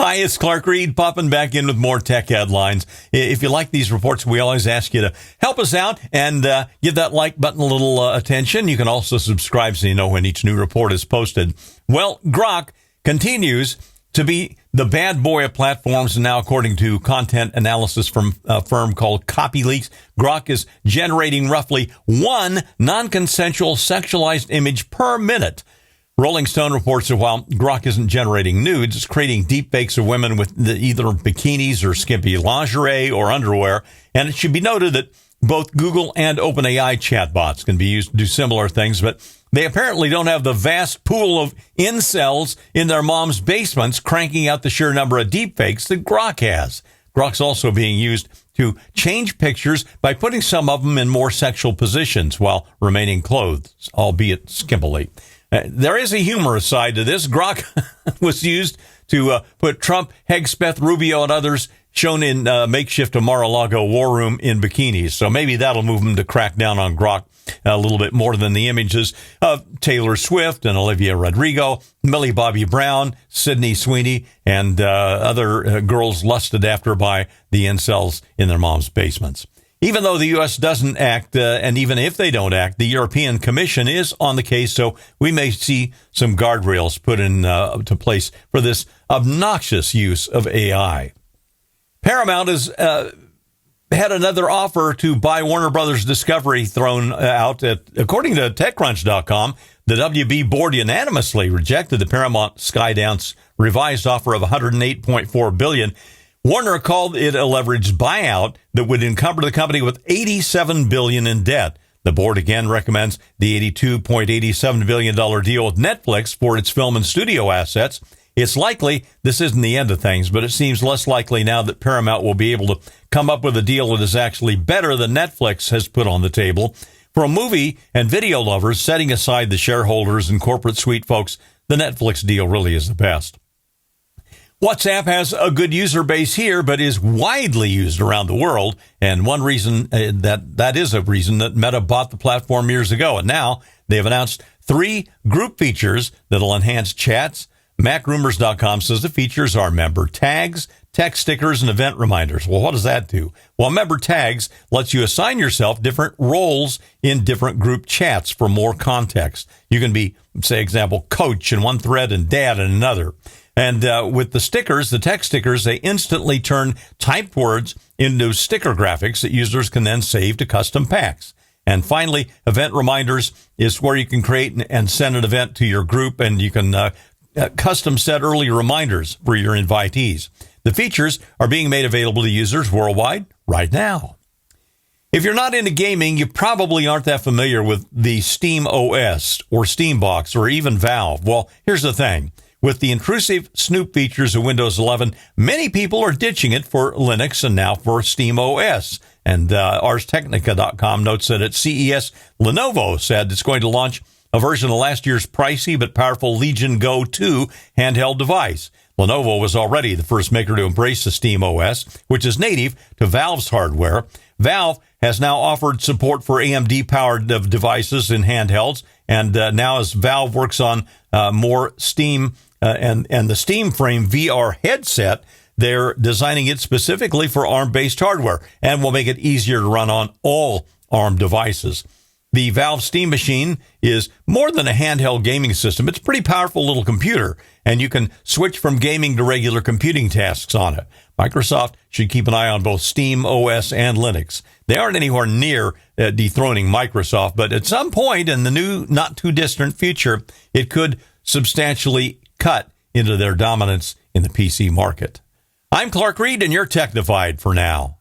Hi, it's Clark Reid popping back in with more tech headlines. If you like these reports, we always ask you to help us out and give that like button a little attention. You can also subscribe so you know when each new report is posted. Well, Grok continues to be the bad boy of platforms, and now, according to content analysis from a firm called CopyLeaks, Grok is generating roughly one non-consensual sexualized image per minute. Rolling Stone reports that while Grok isn't generating nudes, it's creating deepfakes of women with either bikinis or skimpy lingerie or underwear. And it should be noted that both Google and OpenAI chatbots can be used to do similar things, but they apparently don't have the vast pool of incels in their mom's basements cranking out the sheer number of deepfakes that Grok has. Grok's also being used to change pictures by putting some of them in more sexual positions while remaining clothed, albeit skimpily. There is a humorous side to this. Grok was used to put Trump, Hegspeth, Rubio, and others shown in makeshift Mar-a-Lago war room in bikinis. So maybe that'll move them to crack down on Grok a little bit more than the images of Taylor Swift and Olivia Rodrigo, Millie Bobby Brown, Sydney Sweeney, and other girls lusted after by the incels in their mom's basements. Even though the U.S. doesn't act, and even if they don't act, the European Commission is on the case, so we may see some guardrails put into place for this obnoxious use of AI. Paramount has had another offer to buy Warner Brothers Discovery thrown out. According to TechCrunch.com, the WB board unanimously rejected the Paramount Skydance revised offer of $108.4 billion. Warner called it a leveraged buyout that would encumber the company with $87 billion in debt. The board again recommends the $82.87 billion deal with Netflix for its film and studio assets. It's likely this isn't the end of things, but it seems less likely now that Paramount will be able to come up with a deal that is actually better than Netflix has put on the table. For movie and video lovers, setting aside the shareholders and corporate suite folks, the Netflix deal really is the best. WhatsApp has a good user base here, but is widely used around the world. And one reason that is a reason that Meta bought the platform years ago. And now they have announced 3 group features that'll enhance chats. MacRumors.com says the features are member tags, text stickers, and event reminders. Well, what does that do? Well, member tags lets you assign yourself different roles in different group chats for more context. You can be, say, example, coach in one thread and dad in another. And with the stickers, the text stickers, they instantly turn typed words into sticker graphics that users can then save to custom packs. And finally, event reminders is where you can create and send an event to your group, and you can custom set early reminders for your invitees. The features are being made available to users worldwide right now. If you're not into gaming, you probably aren't that familiar with the Steam OS or Steambox or even Valve. Well, here's the thing. With the intrusive snoop features of Windows 11, many people are ditching it for Linux and now for Steam OS. And ArsTechnica.com notes that at CES, Lenovo said it's going to launch a version of last year's pricey but powerful Legion Go 2 handheld device. Lenovo was already the first maker to embrace the Steam OS, which is native to Valve's hardware. Valve has now offered support for AMD-powered devices in handhelds, and now as Valve works on more Steam and the Steam Frame VR headset, they're designing it specifically for ARM-based hardware and will make it easier to run on all ARM devices. The Valve Steam Machine is more than a handheld gaming system. It's a pretty powerful little computer, and you can switch from gaming to regular computing tasks on it. Microsoft should keep an eye on both Steam OS and Linux. They aren't anywhere near dethroning Microsoft, but at some point in the new, not too distant future, it could substantially cut into their dominance in the PC market. I'm Clark Reid, and you're Technified for now.